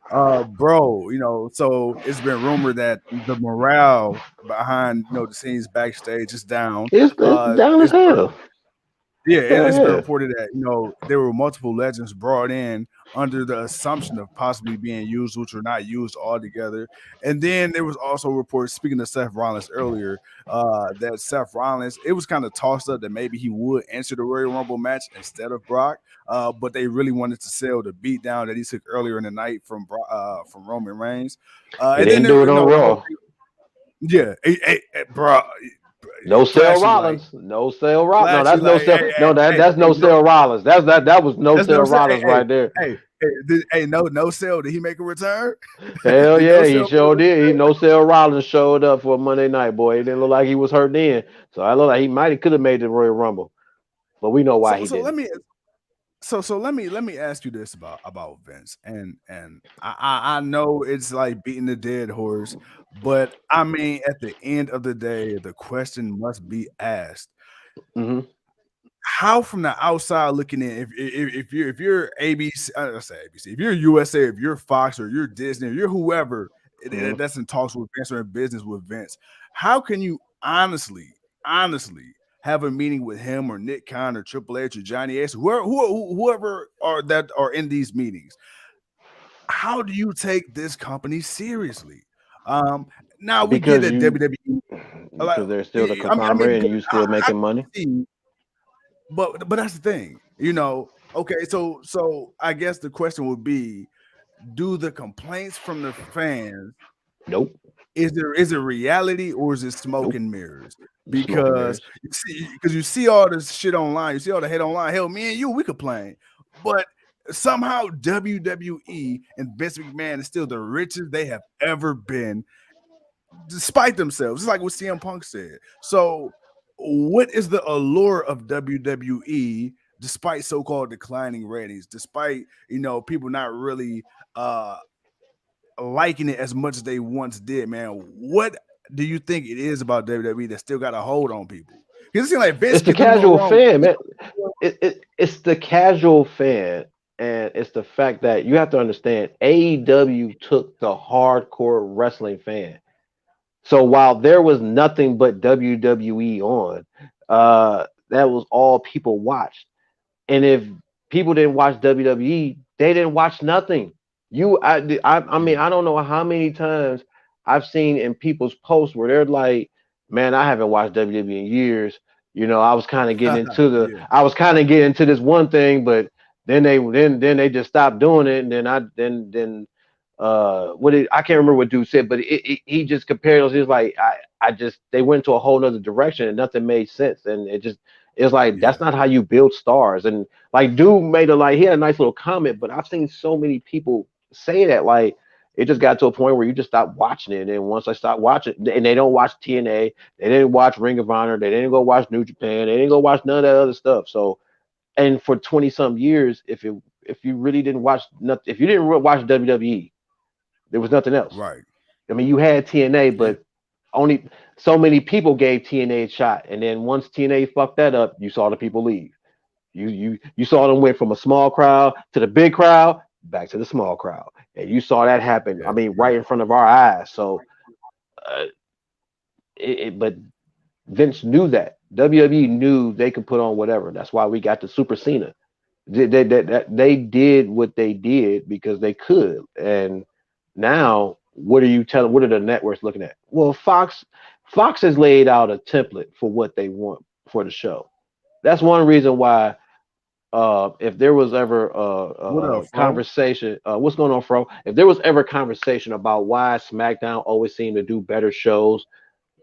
Bro, so it's been rumored that the morale behind the scenes backstage is down. it's down as It's hell. Yeah, Hell it's been yeah. reported that there were multiple legends brought in under the assumption of possibly being used, which were not used altogether. And then there was also reports, speaking of Seth Rollins earlier, that Seth Rollins, it was kind of tossed up that maybe he would enter the Royal Rumble match instead of Brock, but they really wanted to sell the beatdown that he took earlier in the night from Roman Reigns. He And then didn't do there, it on the whole Raw. thing, yeah, bro, No Sale flashing light, Rollins. No Sale Rollins. No, flashing that's no light. Sale. No, that's no No, Sale Rollins. That was no that's no Sale say. Rollins right there. No sale. Did he make a return? Hell Did no yeah, he sale make a sure did. return? No Sale Rollins showed up for Monday night, boy. It didn't look like he was hurt then. So I look like he might have could have made the Royal Rumble, but we know why So he so let didn't. me so let me ask you this about Vince, and I know it's like beating the dead horse, but I mean at the end of the day, the question must be asked: Hmm. how from the outside looking in, if you're ABC, I say ABC, if you're USA, if you're Fox or you're Disney, or you're whoever Hmm. that's in talks with Vince or in business with Vince, how can you honestly have a meeting with him or Nick Khan or Triple H or Johnny Ace, whoever are that are in these meetings? How do you take this company seriously? Um, Now we get Because that you WWE, like, because they're still the I mean, conglomerate and you still I making can money. see, but that's the thing, Okay, so I guess the question would be: do the complaints from the fans, Nope. is it reality or is it smoke Nope. and mirrors? Smoke and Because mirrors. you see all this shit online, you see all the hate online. Hell, me and you, we complain, but somehow WWE and Vince McMahon is still the richest they have ever been, despite themselves. It's like what CM Punk said. So, what is the allure of WWE despite so-called declining ratings, despite people not really uh liking it as much as they once did, man? What do you think it is about WWE that still got a hold on people? Because it seems like Vince It's the can do no casual wrong. fan, man. it's the casual fan, and it's the fact that you have to understand AEW took the hardcore wrestling fan. So while there was nothing but WWE on, that was all people watched. And if people didn't watch WWE, they didn't watch nothing. I mean, I don't know how many times I've seen in people's posts where they're like, "Man, I haven't watched WWE in years." You know, Yeah. I was kind of getting into this one thing, but then they just stopped doing it, and then I can't remember what dude said, but he just compared those. He was like, I just they went to a whole nother direction and nothing made sense, and it's like Yeah. that's not how you build stars. And like dude made a like he had a nice little comment, but I've seen so many people say that like it just got to a point where you just stop watching it. And once I stopped watching, and they don't watch TNA, they didn't watch Ring of Honor, they didn't go watch New Japan, they didn't go watch none of that other stuff. So and for 20 some years, if you really didn't watch nothing, if you didn't watch WWE, there was nothing else. Right. I mean, you had TNA, Yeah. but only so many people gave TNA a shot, and then once TNA fucked that up, you saw the people leave. You saw them went from a small crowd to the big crowd, back to the small crowd, and you saw that happen. I Yeah. mean, right in front of our eyes. So, uh, but Vince knew that WWE knew they could put on whatever. That's why we got the Super Cena. They did what they did because they could. And now, what are you telling? What are the networks looking at? Well, Fox has laid out a template for what they want for the show. That's one reason why. If there was ever What up, a bro? conversation, what's going on, Fro? If there was ever conversation about why SmackDown always seemed to do better shows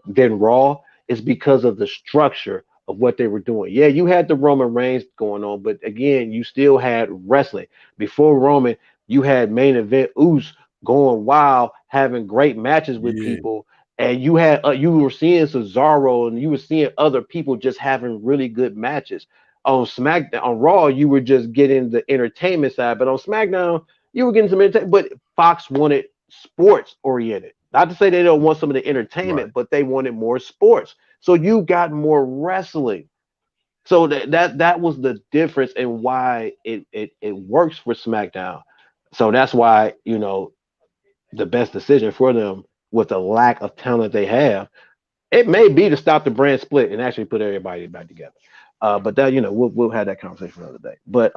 than Raw, is because of the structure of what they were doing. Yeah, you had the Roman Reigns going on, but again, you still had wrestling. Before Roman, you had main event Uso going wild, having great matches with Yeah. people, and you were seeing Cesaro and you were seeing other people just having really good matches. On SmackDown, on Raw, you were just getting the entertainment side, but on SmackDown, you were getting some entertainment. But Fox wanted sports oriented. Not to say they don't want some of the Right. entertainment, but they wanted more sports. So you got more wrestling. So that was the difference in why it works for SmackDown. So that's why the best decision for them with the lack of talent they have, it may be to stop the brand split and actually put everybody back together. But that we'll have that conversation another day. But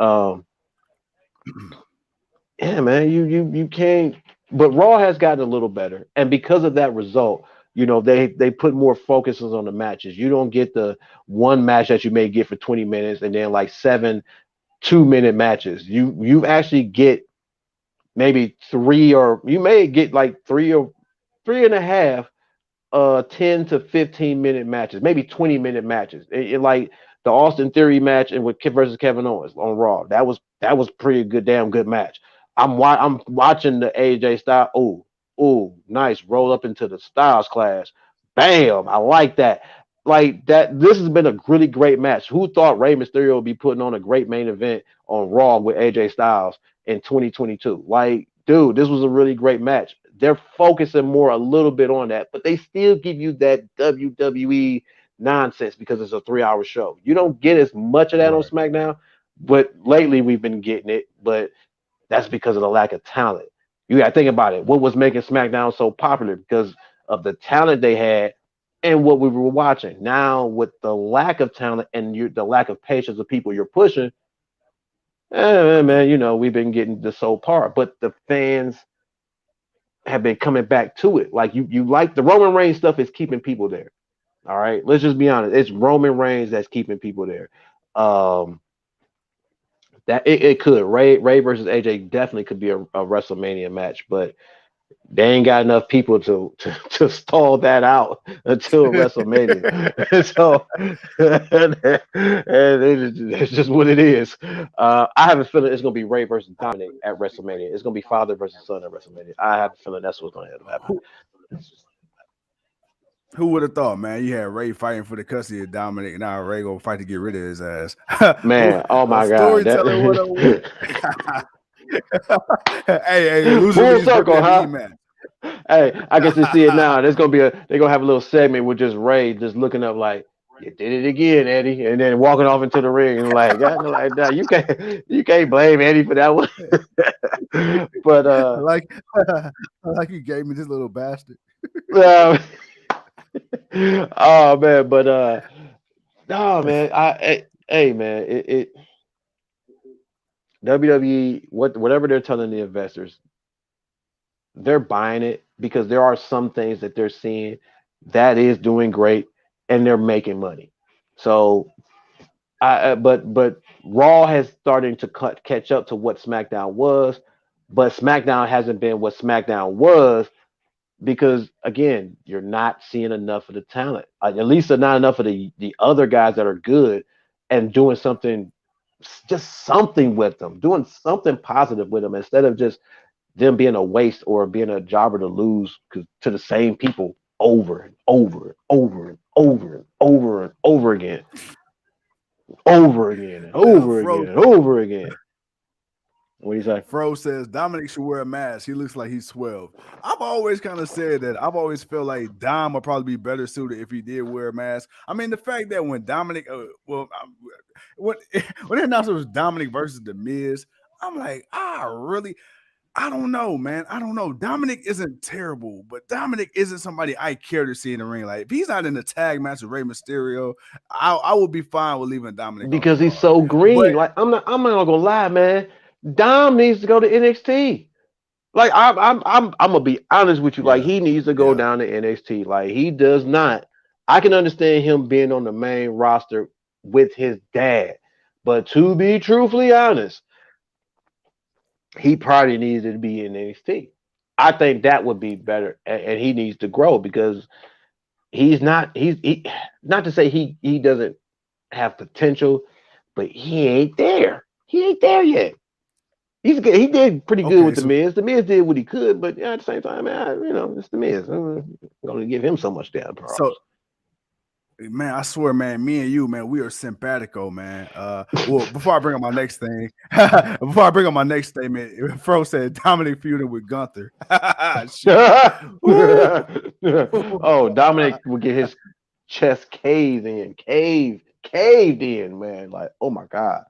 yeah, man, you can't. But Raw has gotten a little better, and because of that result, they put more focuses on the matches. You don't get the one match that you may get for 20 minutes, and then like seven 2-minute matches. You actually get maybe three, or you may get like three or three and a half 10 to 15-minute matches, maybe 20-minute matches. Like the Austin Theory match and with Kid versus Kevin Owens on Raw. That was pretty good, damn good match. I'm watching the AJ Styles. Oh, nice roll up into the Styles Clash. Bam, I like that. Like that. This has been a really great match. Who thought Rey Mysterio would be putting on a great main event on Raw with AJ Styles in 2022? Like, dude, this was a really great match. They're focusing more a little bit on that, but they still give you that WWE nonsense because it's a 3-hour show. You don't get as much of that on Right. SmackDown, but lately we've been getting it. But that's because of the lack of talent. You got to think about it. What was making SmackDown so popular? Because of the talent they had and what we were watching. Now, with the lack of talent and the lack of patience of people you're pushing, man, we've been getting the so part. But the fans have been coming back to it. Like you like the Roman Reigns stuff is keeping people there. All right, let's just be honest. It's Roman Reigns that's keeping people there. Um, that it could Ray versus AJ definitely could be a WrestleMania match, but they ain't got enough people to stall that out until WrestleMania. So and it's just what it is. I have a feeling it's gonna be Ray versus Dominic at WrestleMania. It's gonna be father versus son at WrestleMania. I have a feeling that's what's gonna happen. Who who would have thought, man? You had Ray fighting for the custody of Dominic, now Ray gonna fight to get rid of his ass. Who Man, oh a my God, storyteller would have went. that Hey, loser full leaves circle, WWE huh? match. Hey, I can just see it now. They're gonna have a little segment with just Ray just looking up like, You did it again, Eddie, and then walking off into the ring and like, nah, you can't blame Eddie for that one. But I like I like you gave me this little bastard. uh, oh man, but no man, hey man, it WWE whatever they're telling the investors, they're buying it because there are some things that they're seeing that is doing great and they're making money. So but Raw has starting to catch up to what SmackDown was, but SmackDown hasn't been what SmackDown was because again, you're not seeing enough of the talent. At least not enough of the other guys that are good and doing something, just something with them, doing something positive with them instead of just them being a waste or being a jobber to lose to the same people over and over and over and over and over and over again. Over again and over again and over again. What do you say? Fro says Dominic should wear a mask. He looks like he's 12. I've always kind of said that. I've always felt like Dom would probably be better suited if he did wear a mask. I mean, the fact that when Dominic, when they announced it was Dominic versus The Miz, I'm like, I don't know, man. I don't know. Dominic isn't terrible, but Dominic isn't somebody I care to see in the ring. Like, if he's not in the tag match with Rey Mysterio, I would be fine with leaving Dominic because he's so green. Like, I'm not gonna lie, man. Dom needs to go to NXT. Like, I'm gonna be honest with you. Like, he needs to go down to NXT. Like, he does not. I can understand him being on the main roster with his dad, but to be truthfully honest, he probably needs to be in NXT. I think that would be better, and he needs to grow because he's not. He not to say he doesn't have potential, but he ain't there. He ain't there yet. He's good. He did pretty good with The Miz. The Miz did what he could, but at the same time, man, it's The Miz. I'm gonna give him so much damn props. So, man, I swear, man, me and you, man, we are simpatico, man. Well, before I bring up my next thing, before I bring up my next statement, Fro said Dominic feuding with Gunther. Oh, Dominic would get his chest caved in, man. Like, oh my god.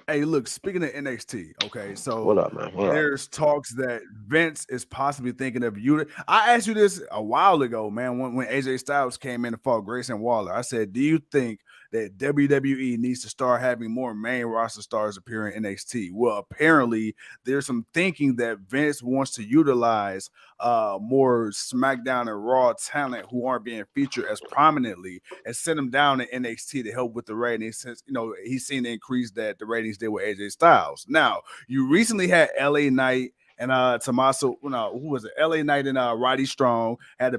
Hey, look, speaking of NXT, okay, so what up, man? There's talks that Vince is possibly thinking of you. I asked you this a while ago, man, when AJ Styles came in and fought Grayson Waller. I said, do you think that WWE needs to start having more main roster stars appear in NXT? Well, apparently there's some thinking that Vince wants to utilize more SmackDown and Raw talent who aren't being featured as prominently and send them down to NXT to help with the ratings, since he's seen the increase that the ratings did with AJ Styles. Now, you recently had LA Knight and Tommaso, who was it? LA Knight and Roddy Strong had a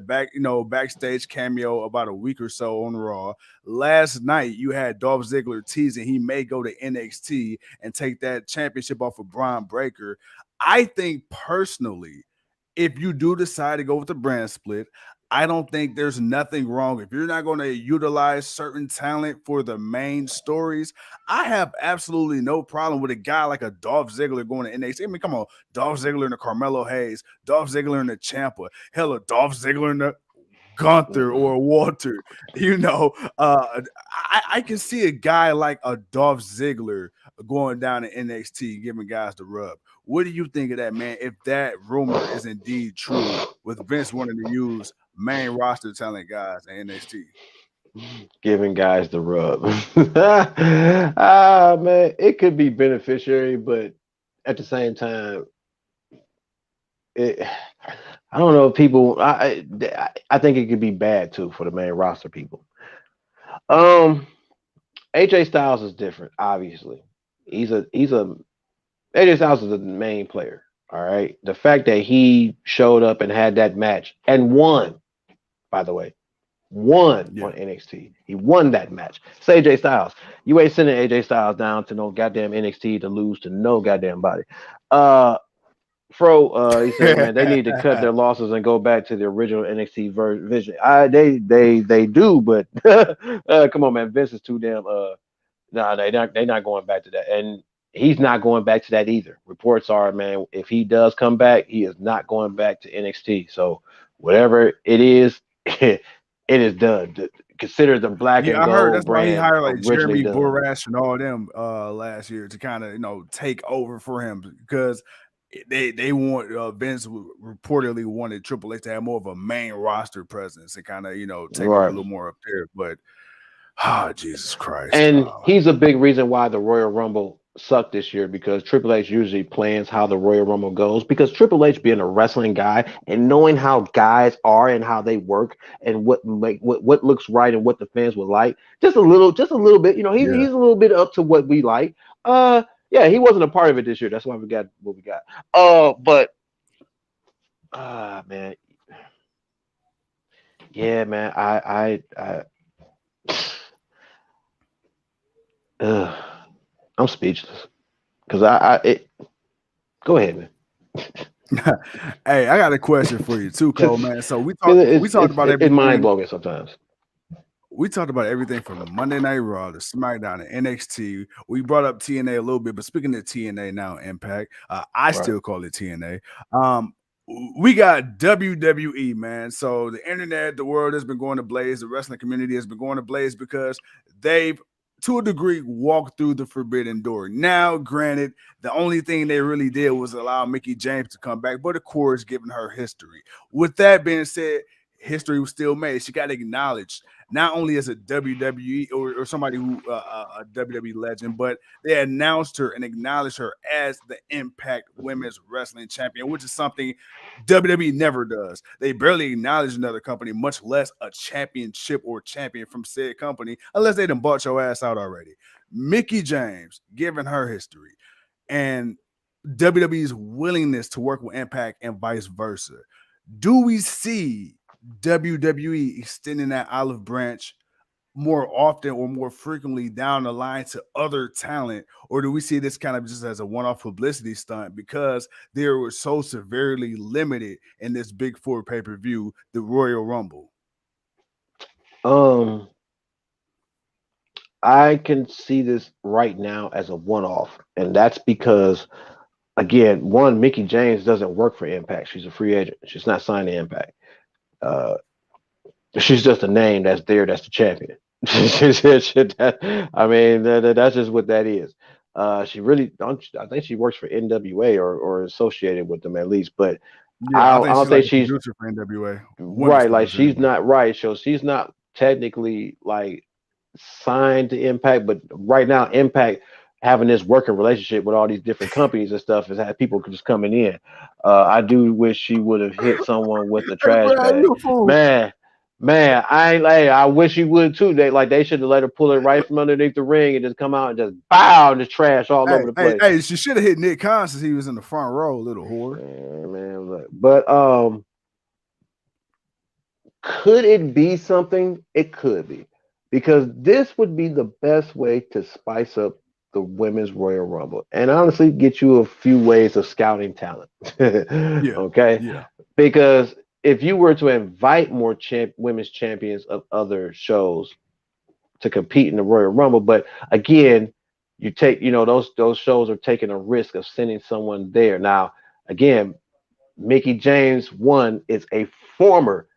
backstage cameo about a week or so on Raw. Last night you had Dolph Ziggler teasing he may go to NXT and take that championship off of Braun Breaker. I think personally, if you do decide to go with the brand split, I don't think there's nothing wrong. If you're not going to utilize certain talent for the main stories, I have absolutely no problem with a guy like a Dolph Ziggler going to NXT. I mean, come on, Dolph Ziggler and the Carmelo Hayes, Dolph Ziggler and the Ciampa, hell, a Dolph Ziggler and the Gunther or Walter. I can see a guy like a Dolph Ziggler going down to NXT, giving guys the rub. What do you think of that, man? If that rumor is indeed true, with Vince wanting to use main roster talent guys in NXT, giving guys the rub. Man, it could be beneficiary, but at the same time, I don't know if people. I think it could be bad too for the main roster people. AJ Styles is different. Obviously, he's a AJ Styles is the main player. All right. The fact that he showed up and had that match and won, by the way, on NXT. He won that match. It's AJ Styles. You ain't sending AJ Styles down to no goddamn NXT to lose to no goddamn body. Fro, he said, man, they need to cut their losses and go back to the original NXT vision. They do, but come on, man. Vince is too damn. They're not going back to that, and he's not going back to that either. Reports are, man, if he does come back, he is not going back to NXT. So whatever it is, it is done. considered the black Yeah, and I heard gold that's why he brand hired like originally Jeremy done. Borash and all them last year to kind of take over for him because they want Vince reportedly wanted Triple H to have more of a main roster presence and kind of take over a Right. little more up there. But Jesus Christ. And he's a big reason why the Royal Rumble sucked this year, because Triple H usually plans how the Royal Rumble goes, because Triple H being a wrestling guy and knowing how guys are and how they work and what looks right and what the fans would like, just a little bit, he's Yeah. a little bit up to what we like. Yeah, he wasn't a part of it this year. That's why we got what we got. But man, yeah, man, I'm speechless because go ahead, man. Hey, I got a question for you too, Cole, man. So we talked about It's mind everything. blowing sometimes. We talked about everything from Monday Night Raw to SmackDown to NXT. We brought up TNA a little bit, but speaking of TNA now, Impact, I still call it TNA. We got WWE, man. So the internet, the world has been going to blaze. The wrestling community has been going to blaze because they've, to a degree, walked through the forbidden door. Now, granted, the only thing they really did was allow Mickie James to come back, but of course, given her history. With that being said, history was still made. She got acknowledged not only as a WWE or somebody who a WWE legend, but they announced her and acknowledged her as the Impact Women's Wrestling Champion, which is something WWE never does. They barely acknowledge another company, much less a championship or champion from said company, unless they done bought your ass out already. Mickie James, given her history, and WWE's willingness to work with Impact and vice versa. Do we see WWE extending that olive branch more often or more frequently down the line to other talent, or do we see this kind of just as a one-off publicity stunt because they were so severely limited in this big four pay-per-view, the Royal Rumble? I can see this right now as a one-off, and that's because, again, one, Mickie James doesn't work for Impact. She's a free agent. She's not signed to Impact. She's just a name that's there. That's the champion. I mean, that's just what that is. She really don't. I think she works for NWA or associated with them at least. But Yeah, I I think don't she's like think a she's producer for NWA, women's right. Like producer she's anyway. not right. So she's not technically like signed to Impact, but right now Impact having this working relationship with all these different companies and stuff has had people just coming in. I do wish she would have hit someone with the Hey, trash bro, bag. you a fool. Man, I ain't like. I wish she would too. They should have let her pull it right from underneath the ring and just come out and just bow and just trash all over the place. Hey, she should have hit Nick Khan since he was in the front row, little whore. Man, look. But could it be something? It could be, because this would be the best way to spice up the women's Royal Rumble and honestly get you a few ways of scouting talent. Yeah, Okay, yeah. because if you were to invite more women's champions of other shows to compete in the Royal Rumble, but again, you take those shows are taking a risk of sending someone there. Now, again, Mickie James, one, is a former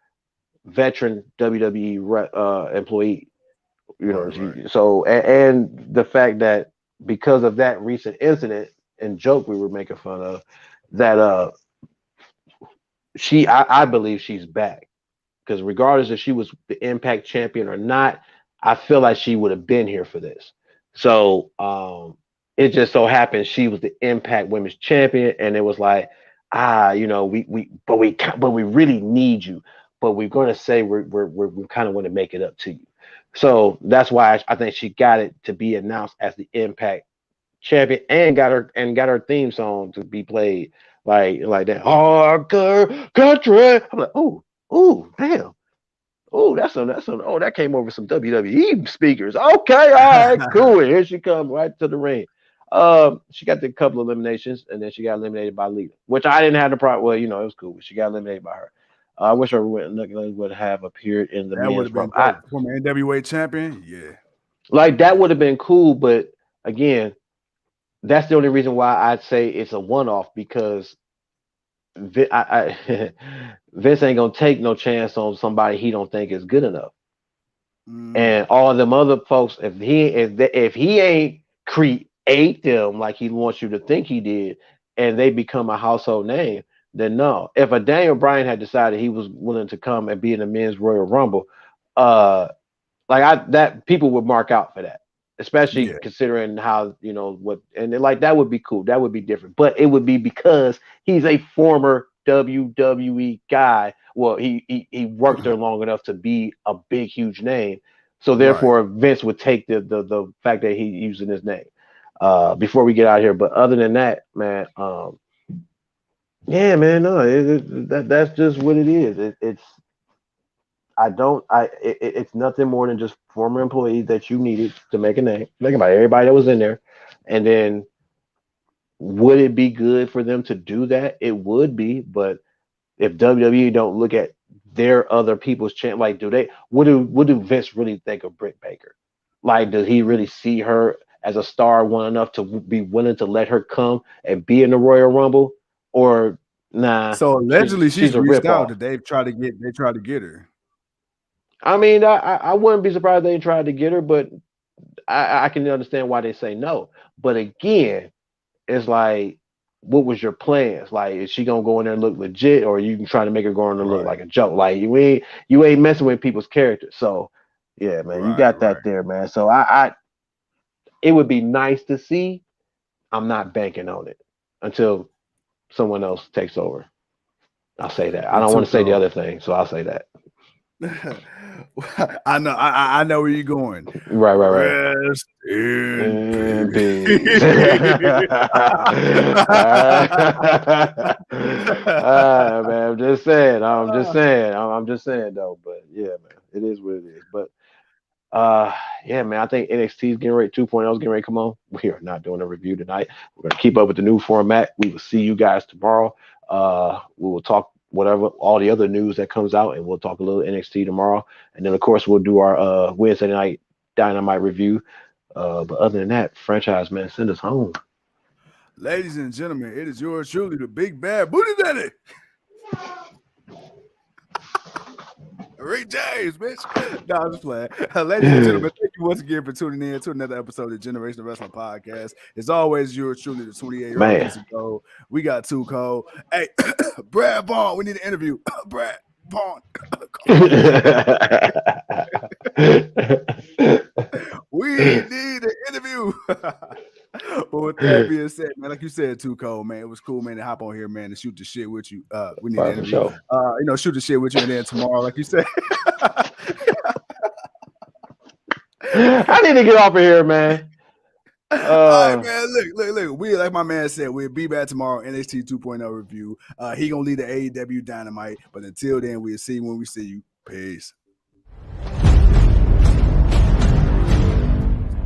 veteran WWE employee. Right. So and the fact that because of that recent incident and joke we were making fun of, that I believe she's back, because regardless if she was the Impact champion or not, I feel like she would have been here for this. So it just so happened she was the Impact Women's Champion, and it was like, we really need you, but we're going to say we kind of want to make it up to you. So that's why I think she got it to be announced as the Impact champion, and got her theme song to be played like that hardcore country. I'm like, oh, damn. Oh, that came over some WWE speakers. Okay, all right, cool. And here she comes right to the ring. She got the couple of eliminations, and then she got eliminated by Lita, which I didn't have the problem. Well, it was cool. She got eliminated by her. I wish her would have appeared in the That would men's have been rumble. dope. Former NWA champion, yeah. Like that would have been cool, but again, that's the only reason why I'd say it's a one-off, because Vince ain't gonna take no chance on somebody he don't think is good enough. And all of them other folks, if he ain't create them like he wants you to think he did, and they become a household name, then no. If a Daniel Bryan had decided he was willing to come and be in the men's Royal Rumble, that people would mark out for that, especially considering how what, and like that would be cool. That would be different, but it would be because he's a former WWE guy. Well, he worked there long enough to be a big, huge name. So therefore, Vince would take the fact that he's using his name before we get out of here. But other than that, man, yeah, man, no, that's just what it is. It's nothing more than just former employees that you needed to make a name. Think about everybody that was in there, and then would it be good for them to do that? It would be, but if WWE don't look at their other people's chance, like what do Vince really think of Britt Baker? Like, does he really see her as a star one enough to be willing to let her come and be in the Royal Rumble, or nah? So allegedly she's a reached rip-off. out that they tried to get her. I mean, I wouldn't be surprised they tried to get her, but I can understand why they say no. But again, it's like, what was your plans? Like, is she gonna go in there and look legit, or are you trying to make her go in there and look like a joke? Like, you ain't messing with people's characters. So yeah, man, you got that there, man. So it would be nice to see. I'm not banking on it until someone else takes over. I'll say that. I don't want to say the other thing, so I'll say that. I know where you're going. Right. Rest in peace. Man, I'm just saying though. But yeah, man, it is what it is. But yeah, man, I think NXT is getting ready. 2.0 is getting ready to come on. We are not doing a review tonight. We're gonna keep up with the new format. We will see you guys tomorrow. We will talk whatever, all the other news that comes out, and we'll talk a little NXT tomorrow. And then, of course, we'll do our Wednesday night Dynamite review. But other than that, franchise, man, send us home. Ladies and gentlemen, it is yours truly, the Big Bad Booty Daddy. Ray James, bitch. No, I'm just playing. Ladies and gentlemen, thank you once again for tuning in to another episode of Generation of Wrestling Podcast. As always, yours truly, the 28-year-old piece of gold. We got too cold. Hey, Brad Vaughn, we need an interview. Brad Vaughn. We need an interview. But with that being said, man, like you said, too cold, man. It was cool, man, to hop on here, man, to shoot the shit with you. We need an interview. Shoot the shit with you, and then tomorrow, like you said. I need to get off of here, man. All right, man. Look. We, like my man said, we'll be back tomorrow. NXT 2.0 review. He gonna lead the AEW Dynamite, but until then, we'll see you when we see you. Peace.